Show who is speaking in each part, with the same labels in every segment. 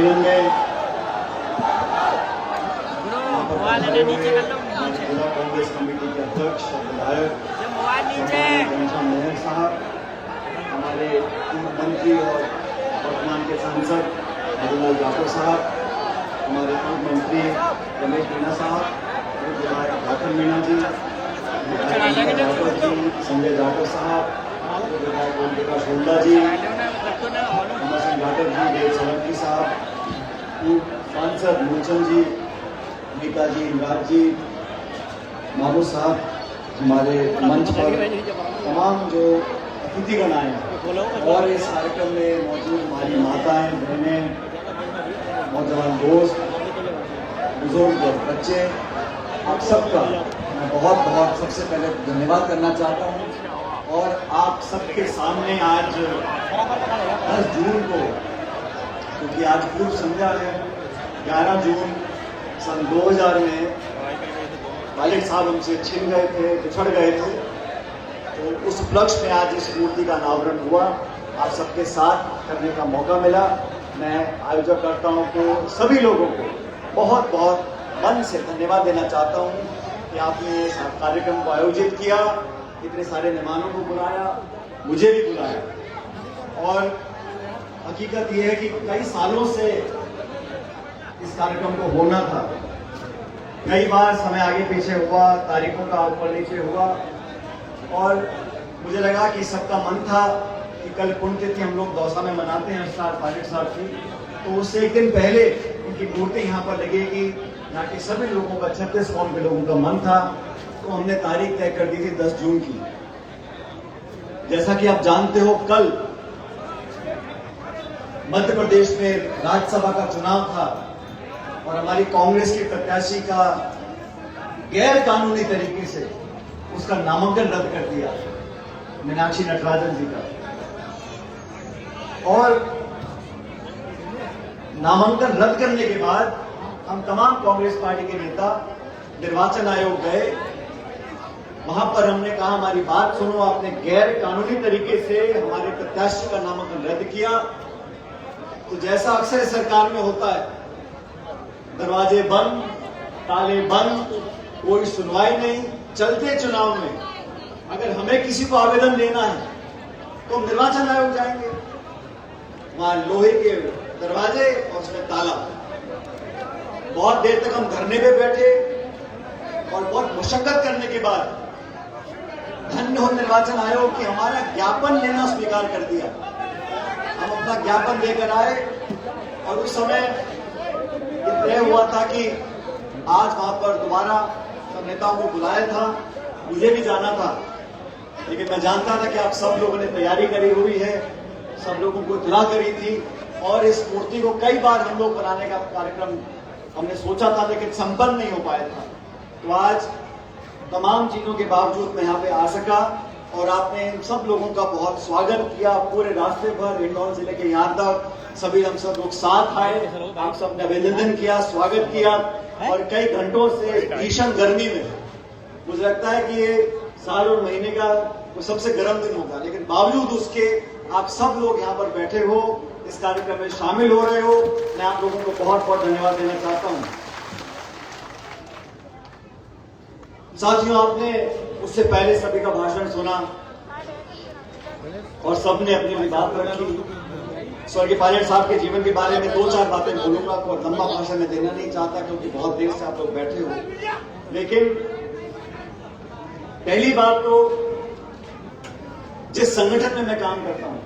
Speaker 1: सम्मेलन में जिला कांग्रेस कमेटी के अध्यक्ष और विधायक घनश्याम मेहर साहब, हमारे पूर्व मंत्री और वर्तमान के सांसद मधुलाल जाटव साहब, हमारे पूर्व मंत्री रमेश मीणा साहब, विधायक भाखर मीणा जी, संजय जाटव साहब, विधायक ओम प्रकाश हुड्डा जी, अमर सिंह जाटव जी, देव सोलंकी साहब, पूर्व सांसद मूलचंद जी, मीता जी, इमराज जी, मामू साहब, हमारे मंच पर तमाम जो अतिथिगण आए हैं और इस कार्यक्रम में मौजूद हमारी माताएं, बहनें, नौजवान दोस्त, बुजुर्ग, बच्चे, आप सबका मैं बहुत बहुत सबसे पहले धन्यवाद करना चाहता हूं। और आप सबके सामने आज 10 जून को, क्योंकि आज पूर्व संध्या है, 11 जून सन 2000 में वालिद साहब हमसे छिन गए थे, बिछड़ गए थे, तो उस उपलक्ष्य में आज इस मूर्ति का अनावरण हुआ। आप सबके साथ करने का मौका मिला। मैं आयोजक करताओं को, सभी लोगों को बहुत बहुत मन से धन्यवाद देना चाहता हूं कि आपने इस कार्यक्रम को आयोजित किया, इतने सारे मेहमानों को बुलाया, मुझे भी बुलाया। और हकीकत यह है कि कई सालों से इस कार्यक्रम को होना था, कई बार समय आगे पीछे हुआ, तारीखों का ऊपर नीचे हुआ, और मुझे लगा कि सबका मन था कि कल पुण्यतिथि हम लोग दौसा में मनाते हैं उस्ताद पायलट साहब की, तो उससे एक दिन पहले उनकी मूर्ति यहाँ पर लगेगी। यहाँ के सभी लोगों का, 36 कौम के लोगों का मन था, तो हमने तारीख तय कर दी थी 10 जून की। जैसा कि आप जानते हो, कल मध्य प्रदेश में राज्यसभा का चुनाव था और हमारी कांग्रेस के प्रत्याशी का गैर कानूनी तरीके से उसका नामांकन रद्द कर दिया, मीनाक्षी नटराजन जी का। और नामांकन रद्द करने के बाद हम तमाम कांग्रेस पार्टी के नेता निर्वाचन आयोग गए। वहां पर हमने कहा, हमारी बात सुनो, आपने गैर कानूनी तरीके से हमारे प्रत्याशी का नामांकन रद्द किया। तो जैसा अक्सर सरकार में होता है, दरवाजे बंद, ताले बंद, कोई सुनवाई नहीं। चलते चुनाव में अगर हमें किसी को आवेदन देना है तो हम निर्वाचन आयोग जाएंगे, वहां लोहे के दरवाजे और उसमें ताला। बहुत देर तक हम धरने पे बैठे और बहुत मशक्कत करने के बाद धन्य हो निर्वाचन आयोग कि हमारा ज्ञापन लेना स्वीकार कर दिया। हम अपना ज्ञापन देकर आए और उस समय तय हुआ था कि आज वहां पर दोबारा सब नेताओं को बुलाया था, मुझे भी जाना था, लेकिन मैं जानता था कि आप सब लोगों ने तैयारी करी हुई है, सब लोगों को इत्तला करी थी। और इस मूर्ति को कई बार हम लोग बनाने का कार्यक्रम हमने सोचा था, लेकिन संपन्न नहीं हो पाया था। तो आज तमाम चीजों के बावजूद मैं यहाँ पे आ सका और आपने इन सब लोगों का बहुत स्वागत किया। पूरे रास्ते भर इंदौर जिले के यहाँ तक सभी हम सब लोग साथ आए, आप सबने अभिनंदन किया, स्वागत किया। और कई घंटों से भीषण गर्मी में, मुझे लगता है कि ये साल और महीने का वो सबसे गर्म दिन होगा, लेकिन बावजूद उसके आप सब लोग यहाँ पर बैठे हो, इस कार्यक्रम में शामिल हो रहे हो। मैं आप लोगों को बहुत बहुत धन्यवाद देना चाहता हूँ। साथियों, आपने उससे पहले सभी का भाषण सुना और सबने अपनी अपनी बात रखी। स्वर्गीय पायलट साहब के जीवन के बारे में 2-4 बातें बोलूंगा, और लंबा भाषण में देना नहीं चाहता क्योंकि बहुत देर से आप लोग बैठे हो। लेकिन पहली बात तो, जिस संगठन में मैं काम करता हूं,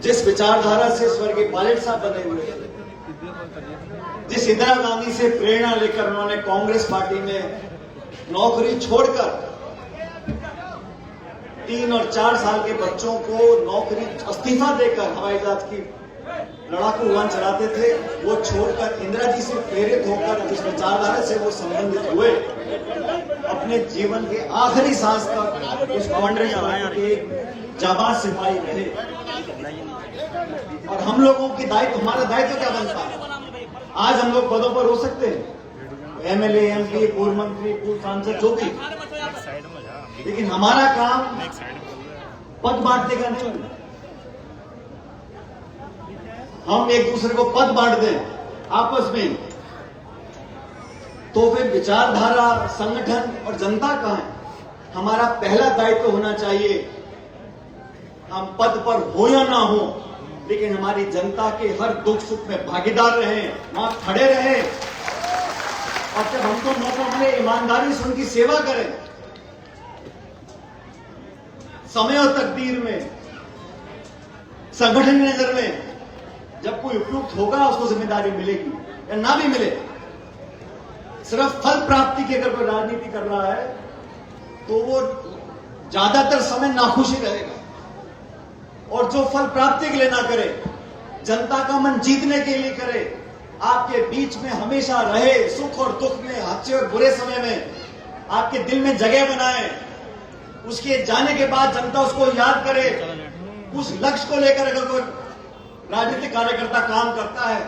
Speaker 1: जिस विचारधारा से स्वर्गीय पायलट साहब बने हुए थे, जिस इंदिरा गांधी से प्रेरणा लेकर उन्होंने कांग्रेस पार्टी में नौकरी छोड़कर 3 और 4 साल के बच्चों को नौकरी इस्तीफा देकर हवाई जहाज की लड़ाकू विमान चलाते थे, वो छोड़कर इंदिरा जी से प्रेरित होकर जिस विचारधारा से वो संबंधित हुए, अपने जीवन के आखिरी सांस तक उस कमांडर के जाबाज सिपाही रहे। और हम लोगों की दायित्व, हमारा दायित्व क्या बनता है? आज हम लोग पदों पर हो सकते हैं, एमएलए, एमपी, पूर्व मंत्री, पूर्व सांसद, जो भी, लेकिन हमारा काम पद बांटने का नहीं। हम एक दूसरे को पद बांट दें आपस में, तो फिर विचारधारा, संगठन और जनता कहां है? हमारा पहला दायित्व होना चाहिए, हम पद पर हो या ना हो, लेकिन हमारी जनता के हर दुख सुख में भागीदार रहें, वहां खड़े रहें, और जब हमको मौका मिले ईमानदारी से उनकी सेवा करें। समय और तकदीर में, संगठन की नजर में जब कोई उपयुक्त होगा उसको जिम्मेदारी मिलेगी या ना भी मिले। सिर्फ फल प्राप्ति की अगर कोई राजनीति कर रहा है तो वो ज्यादातर समय नाखुशी रहेगा, और जो फल प्राप्ति के लिए ना करे, जनता का मन जीतने के लिए करे, आपके बीच में हमेशा रहे, सुख और दुख में, अच्छे और बुरे समय में आपके दिल में जगह बनाए, उसके जाने के बाद जनता उसको याद करे। उस लक्ष्य को लेकर अगर कोई राजनीतिक कार्यकर्ता काम करता है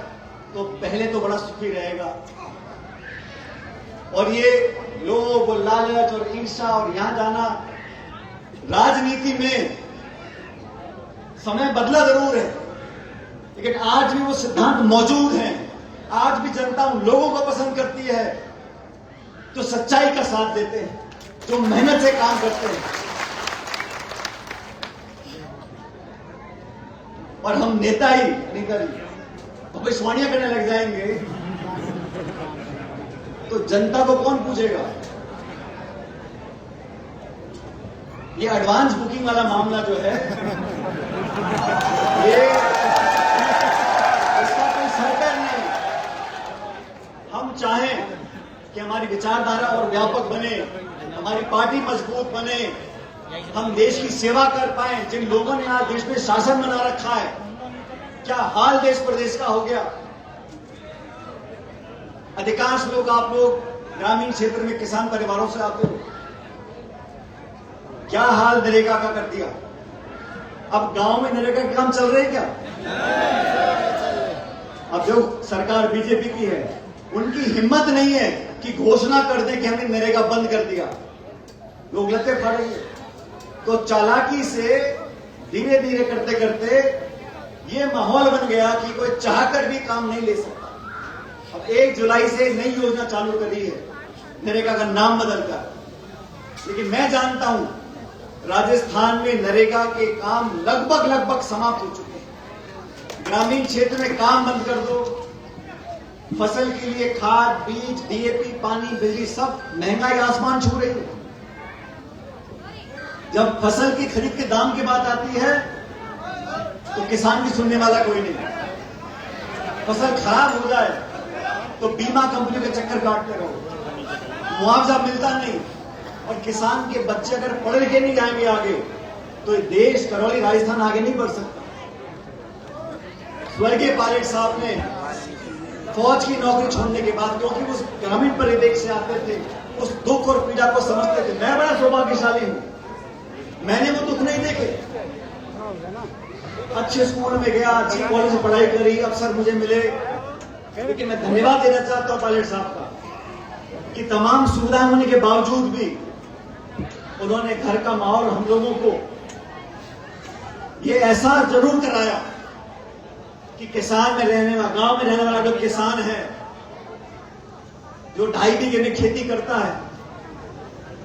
Speaker 1: तो पहले तो बड़ा सुखी रहेगा। और ये लोभ और लालच और ईर्ष्या और यहां जाना, राजनीति में समय बदला जरूर है, लेकिन आज भी वो सिद्धांत मौजूद हैं। आज भी जनता उन लोगों को पसंद करती है जो सच्चाई का साथ देते हैं, जो मेहनत से काम करते हैं। और हम नेता ही भविष्यवाणियां करने लग जाएंगे तो जनता को कौन पूछेगा? ये एडवांस बुकिंग वाला मामला जो है, ये इसका कोई सरकार नहीं। हम चाहें कि हमारी विचारधारा और व्यापक बने, हमारी पार्टी मजबूत बने, हम देश की सेवा कर पाए। जिन लोगों ने आज देश में शासन बना रखा है, क्या हाल देश प्रदेश का हो गया। अधिकांश लोग, आप लोग ग्रामीण क्षेत्र में किसान परिवारों से आते हो, क्या हाल नरेगा का कर दिया। अब गांव में नरेगा के काम चल रहे हैं क्या? अब जो सरकार बीजेपी की है, उनकी हिम्मत नहीं है कि घोषणा कर दे कि हमने नरेगा बंद कर दिया, लोग लत्ते फाड़ेंगे। तो चालाकी से धीरे धीरे करते करते ये माहौल बन गया कि कोई चाहकर भी काम नहीं ले सकता। अब 1 जुलाई से नई योजना चालू करी है, नरेगा का नाम बदलकर। लेकिन मैं जानता हूं राजस्थान में नरेगा के काम लगभग समाप्त हो चुके हैं। ग्रामीण क्षेत्र में काम बंद कर दो, फसल के लिए खाद, बीज, डीएपी, पानी, बिजली, सब महंगाई आसमान छू रही है। जब फसल की खरीद के दाम की बात आती है तो किसान की सुनने वाला कोई नहीं। फसल खराब हो जाए तो बीमा कंपनी के चक्कर काटते रहो, मुआवजा मिलता नहीं, और किसान के बच्चे अगर पढ़े लिखे नहीं जाएंगे आगे तो देश, करौली, राजस्थान आगे नहीं बढ़ सकता। स्वर्गीय पायलट साहब ने फौज की नौकरी छोड़ने के बाद, क्योंकि उस ग्रामीण परिवेश से आते थे, उस दुख और पीड़ा को समझते थे। मैं बड़ा सौभाग्यशाली हूं, मैंने वो दुख नहीं देखे। अच्छे स्कूल में गया, अच्छी कॉलेज में पढ़ाई करी, अफसर मुझे मिले। लेकिन मैं धन्यवाद देना चाहता हूं पायलट साहब का कि तमाम सुविधाएं होने के बावजूद भी उन्होंने घर का माहौल हम लोगों को ये एहसास जरूर कराया कि किसान में रहने वाला, गांव में रहने वाला जो किसान है, जो 2.5 बीघे में खेती करता है,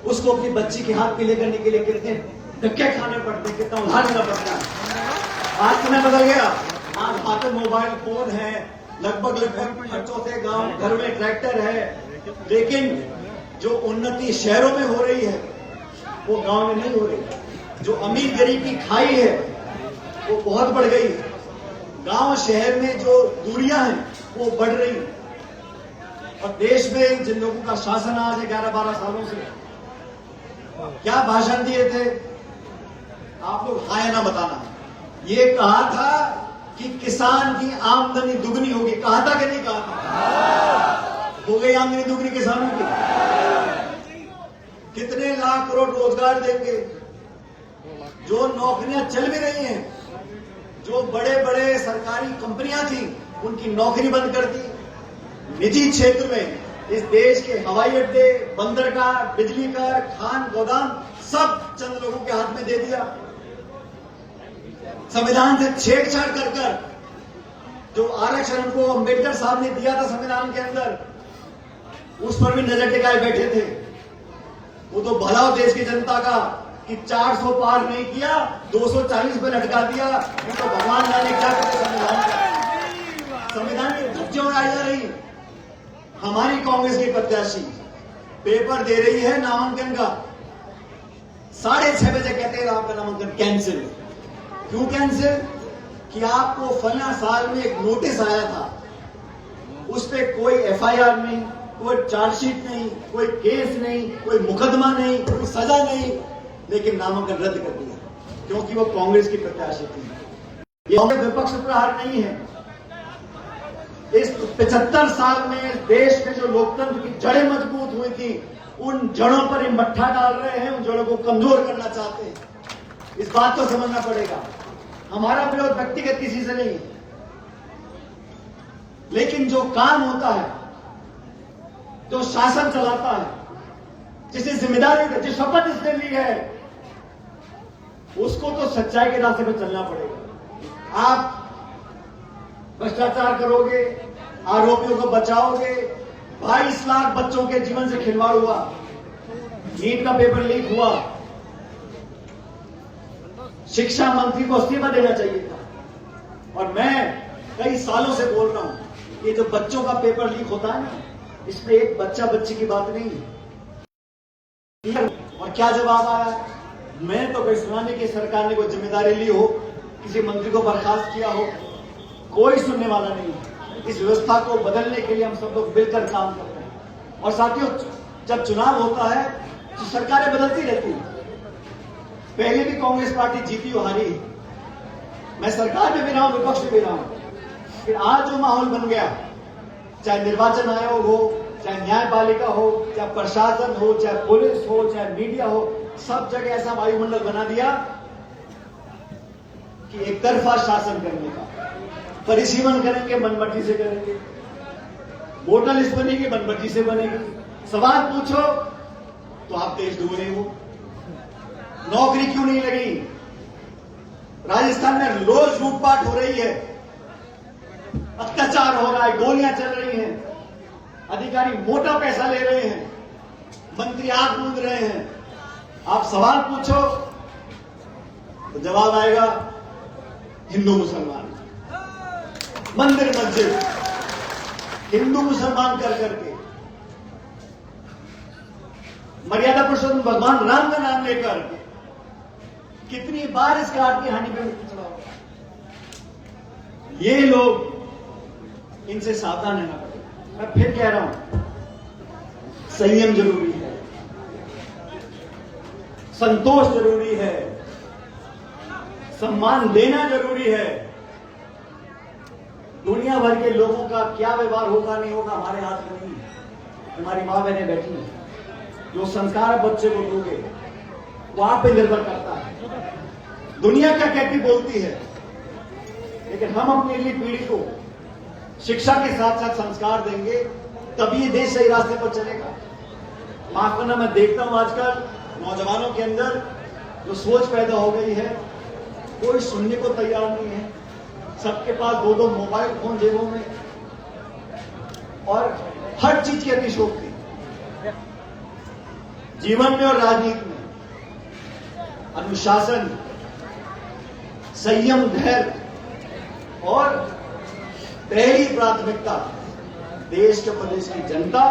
Speaker 1: उसको अपनी बच्ची के हाथ पीले करने के लिए कितने धक्के खाने पड़ते, कितना उधार लेना पड़ता है। आज समय बदल गया, आज हाथ में मोबाइल फोन है, लगभग हर चौथे गांव घर में ट्रैक्टर है। लेकिन जो उन्नति शहरों में हो रही है वो गांव में नहीं हो रही। जो अमीर गरीब की खाई है वो बहुत बढ़ गई है। गांव शहर में जो दूरियां हैं वो बढ़ रही है। और देश में जिन लोगों का शासन आज है 11-12 सालों से, क्या भाषण दिए थे आप लोग, हाँ या ना बताना। ये कहा था कि किसान की आमदनी दुगनी होगी, कहा था कि नहीं कहा था? हो गई आमदनी दुगनी किसानों की। कितने लाख करोड़ रोजगार देंगे। जो नौकरियां चल भी रही हैं, जो बड़े बड़े सरकारी कंपनियां थी उनकी नौकरी बंद कर दी। निजी क्षेत्र में इस देश के हवाई अड्डे, बंदरगाह, बिजली घर, खान, गोदाम सब चंद लोगों के हाथ में दे दिया। संविधान से छेड़छाड़ कर जो आरक्षण को अंबेडकर साहब ने दिया था संविधान के अंदर, उस पर भी नजर टिकाए बैठे थे। वो तो भला हो देश की जनता का कि 400 पार नहीं किया, 240 पे लटका दिया। वो तो भगवान जाने क्या करते संविधान का। संविधान की धज्जियां उड़ाई जा रही। हमारी कांग्रेस की प्रत्याशी पेपर दे रही है नामांकन का, 6:30 बजे कहते हैं आपका नामांकन कैंसिल। क्यों कैंसिल? कि आपको फला साल में एक नोटिस आया था, उस पर कोई एफआईआर नहीं, कोई चार्जशीट नहीं, कोई केस नहीं, कोई मुकदमा नहीं, कोई सजा नहीं, लेकिन नामांकन रद्द कर दिया क्योंकि वो कांग्रेस की प्रत्याशी थी। ये विपक्ष प्रहार नहीं है। इस 75 साल में देश में जो लोकतंत्र की जड़ें मजबूत हुई थी, उन जड़ों पर ये मट्ठा डाल रहे हैं, उन जड़ों को कमजोर करना चाहते हैं। इस बात को समझना पड़ेगा। हमारा विरोध व्यक्तिगत किसी से नहीं है, लेकिन जो काम होता है, जो शासन चलाता है, जिसे जिम्मेदारी, जिस शपथ इसने ली है, उसको तो सच्चाई के रास्ते पर चलना पड़ेगा। आप भ्रष्टाचार करोगे, आरोपियों को बचाओगे। 22 लाख बच्चों के जीवन से खिलवाड़ हुआ, नीट का पेपर लीक हुआ, शिक्षा मंत्री को इस्तीफा देना चाहिए था। और मैं कई सालों से बोल रहा हूं, ये जो बच्चों का पेपर लीक होता है ना, इसमें एक बच्चा बच्ची की बात नहीं है। और क्या जवाब आया? मैं तो कहीं सुना नहीं कि सरकार ने कोई जिम्मेदारी ली हो, किसी मंत्री को बर्खास्त किया हो। कोई सुनने वाला नहीं है। इस व्यवस्था को बदलने के लिए हम सब लोग मिलकर काम करते हैं। और साथियों, जब चुनाव होता है तो सरकारें बदलती रहती हैं। पहले भी कांग्रेस पार्टी जीती और हारी, मैं सरकार में भी रहा हूं, विपक्ष में भी रहा हूं। फिर आज जो माहौल बन गया, चाहे निर्वाचन आयोग हो, चाहे न्यायपालिका हो, चाहे प्रशासन हो, चाहे पुलिस हो, चाहे मीडिया हो, सब जगह ऐसा वायुमंडल बना दिया कि एक तरफा शासन करने का। परिसीमन करेंगे, मनमर्जी से करेंगे। वोटर लिस्ट बनेगी, मनमर्जी से बनेगी। सवाल पूछो तो आप देश डूब रहे हो। नौकरी क्यों नहीं लगी? राजस्थान में रोज लूटपाट हो रही है, अत्याचार हो रहा है, गोलियां चल रही हैं, अधिकारी मोटा पैसा ले रहे हैं, मंत्री आंख मूंद रहे हैं। आप सवाल पूछो तो जवाब आएगा हिंदू मुसलमान, मंदिर मस्जिद, हिंदू मुसलमान कर करके। मर्यादा पुरुषोत्तम भगवान राम का नाम लेकर कितनी बार इस कार्ड की हानि पे चला होगा। ये लोग, इनसे सावधान रहना पड़ेगा। मैं फिर कह रहा हूं, संयम जरूरी है, संतोष जरूरी है, सम्मान देना जरूरी है। दुनिया भर के लोगों का क्या व्यवहार होगा नहीं होगा हमारे हाथ में नहीं है। हमारी मां बहनें बैठी हैं, जो संस्कार बच्चे को दोगे वो आप पे निर्भर करता है। दुनिया क्या कहती बोलती है, लेकिन हम अपनी अगली पीढ़ी को शिक्षा के साथ साथ संस्कार देंगे, तभी ये देश सही रास्ते पर चलेगा। माफ करना, मैं देखता हूं आजकल नौजवानों के अंदर जो सोच पैदा हो गई है, कोई सुनने को तैयार नहीं है। सबके पास 2-2 मोबाइल फोन जेबों में, और हर चीज की अतिशोक्ति जीवन में और राजनीति में। अनुशासन, संयम, धैर्य, और पहली प्राथमिकता देश के प्रदेश की जनता,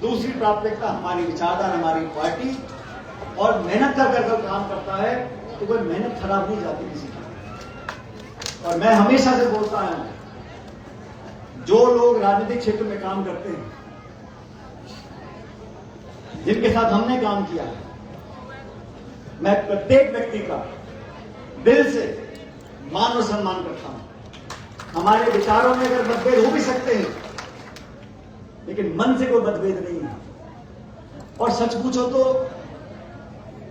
Speaker 1: दूसरी प्राथमिकता हमारी विचारधारा, हमारी पार्टी। और मेहनत कर काम करता है तो कोई मेहनत खराब नहीं जाती किसी की। और मैं हमेशा से बोलता हूं, जो लोग राजनीतिक क्षेत्र में काम करते हैं, जिनके साथ हमने काम किया, मैं प्रत्येक व्यक्ति का दिल से मान और सम्मान करता हूं। हमारे विचारों में अगर मतभेद हो भी सकते हैं, लेकिन मन से कोई मतभेद नहीं है। और सच पूछो तो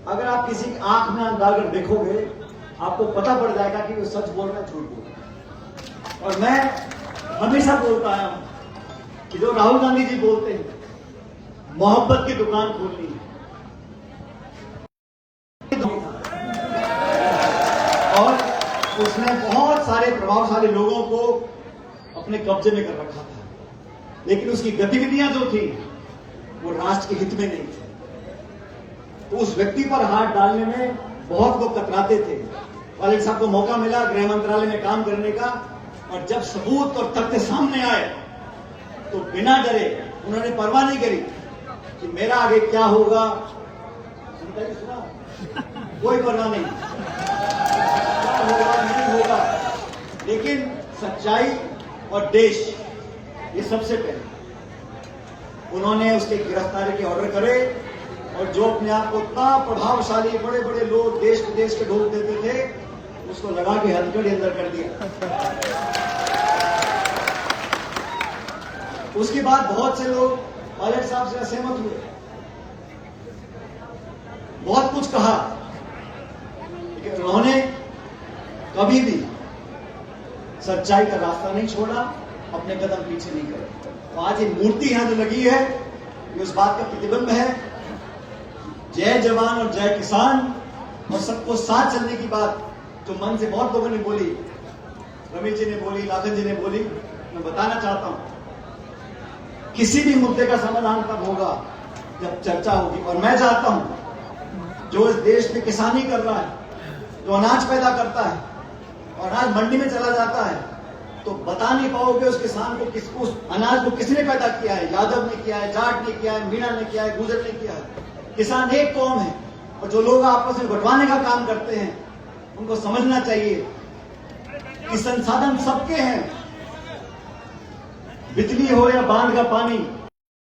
Speaker 1: अगर आप किसी की आंख में आंख डालकर देखोगे, आपको पता पड़ जाएगा कि वो सच बोल रहा है, झूठ बोल रहा है। और मैं हमेशा बोलता आया हूं कि जो राहुल गांधी जी बोलते हैं, मोहब्बत की दुकान खोलनी है, और उसने बहुत सारे प्रभावशाली लोगों को अपने कब्जे में कर रखा था, लेकिन उसकी गतिविधियां जो थी वो राष्ट्र के हित में नहीं थी। तो उस व्यक्ति पर हाथ डालने में बहुत लोग कतराते थे। वालिद साहब को मौका मिला गृह मंत्रालय में काम करने का, और जब सबूत और तथ्य सामने आए तो बिना डरे उन्होंने परवाह नहीं करी कि मेरा आगे क्या होगा। सुना? कोई परवाह नहीं, क्या होगा नहीं होगा, लेकिन सच्चाई और देश ये सबसे पहले। उन्होंने उसके गिरफ्तारी के ऑर्डर करे, और जो अपने आप को इतना प्रभावशाली बड़े बड़े लोग देश विदेश के ढोल देते थे, उसको लगा के हथकड़ी अंदर कर दिया। उसके बाद बहुत से लोग वालिद साहब से असहमत हुए, बहुत कुछ कहा, लेकिन उन्होंने कभी भी सच्चाई का रास्ता नहीं छोड़ा, अपने कदम पीछे नहीं करे। तो आज ये मूर्ति यहां जो लगी है, ये उस बात का प्रतिबिंब है। जय जवान और जय किसान, और सबको साथ चलने की बात जो मन से बहुत लोगों ने बोली, रमेश जी ने बोली, लाखन जी ने बोली, मैं बताना चाहता हूं, किसी भी मुद्दे का समाधान तब होगा जब चर्चा होगी। और मैं चाहता हूं जो इस देश में किसानी कर रहा है, जो अनाज पैदा करता है और अनाज मंडी में चला जाता है, तो बता नहीं पाओगे उस किसान को, किसको, उस अनाज को किसने पैदा किया है। यादव ने किया है, जाट ने किया है, मीणा ने किया है, गुजर ने किया है। किसान एक कौम है, और जो लोग आपस में बंटवाने का काम करते हैं, उनको समझना चाहिए कि संसाधन सबके हैं। बिजली हो या बांध का पानी,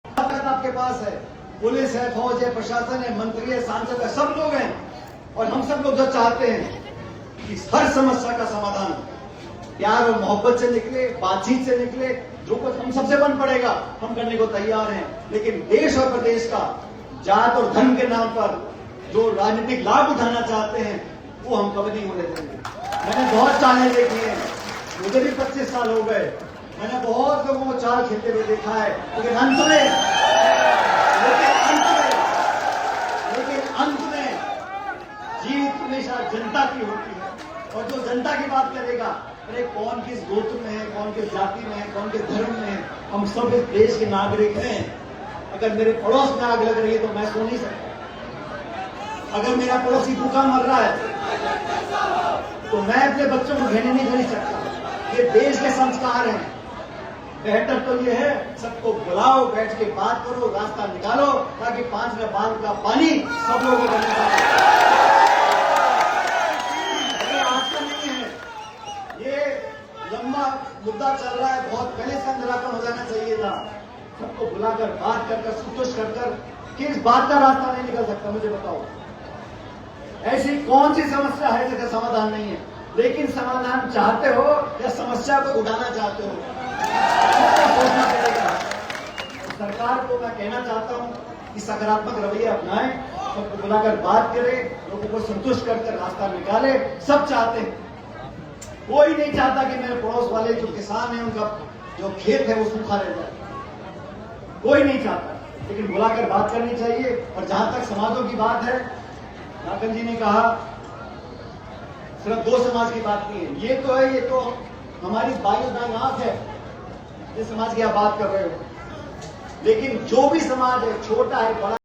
Speaker 1: आपके पास है। पुलिस है, फौज है, प्रशासन है, मंत्री है, सांसद है, सब लोग हैं। और हम सब लोग जो चाहते हैं कि हर समस्या का समाधान प्यार और मोहब्बत से निकले, बातचीत से निकले। जो कुछ हम सबसे बन पड़ेगा हम करने को तैयार हैं, लेकिन देश और प्रदेश का जात और धर्म के नाम पर जो राजनीतिक लाभ उठाना चाहते हैं, वो हम कभी नहीं होने देंगे। मैंने बहुत चालें देखी हैं, मुझे भी 25 साल हो गए, मैंने बहुत लोगों को चाल खेलते हुए देखा है, लेकिन अंत में जीत हमेशा जनता की होती है। और जो जनता की बात करेगा, अरे कौन किस गोत्र में है, कौन किस जाति में है, कौन किस धर्म में है, हम सब इस देश के नागरिक हैं। अगर मेरे पड़ोस में आग लग रही है तो मैं सो नहीं सकता। अगर मेरा पड़ोसी भूखा मर रहा है तो मैं अपने बच्चों को घेने नहीं खरीद सकता। ये देश के संस्कार हैं। बेहतर तो ये है, सबको बुलाओ, बैठ के बात करो, रास्ता निकालो, ताकि 5 में बांध का पानी सब लोगों को मिल जाए। आज का नहीं है, ये लंबा मुद्दा चल रहा है, बहुत पहले से निराकरण हो जाना चाहिए था। सबको बुलाकर बात कर संतुष्ट कर किस बात का रास्ता नहीं निकल सकता, मुझे बताओ। ऐसी कौन सी समस्या है जिसका समाधान नहीं है? लेकिन समाधान चाहते हो या समस्या को उड़ाना चाहते हो, सोचना पड़ेगा। सरकार को मैं कहना चाहता हूं कि सकारात्मक रवैया अपनाएं, सबको बुलाकर बात करें, लोगों को संतुष्ट कर रास्ता निकाले। सब चाहते हैं, कोई नहीं चाहता कि मेरे पड़ोस वाले जो किसान हैं उनका जो खेत है वो सूखा रह जाए, कोई नहीं चाहता। लेकिन बुलाकर बात करनी चाहिए। और जहां तक समाजों की बात है, लाखन जी ने कहा सिर्फ 2 समाज की बात नहीं है, ये तो है, ये तो हमारी बाई दाई आंख है जिस समाज की आप बात कर रहे हो। लेकिन जो भी समाज है, छोटा है बड़ा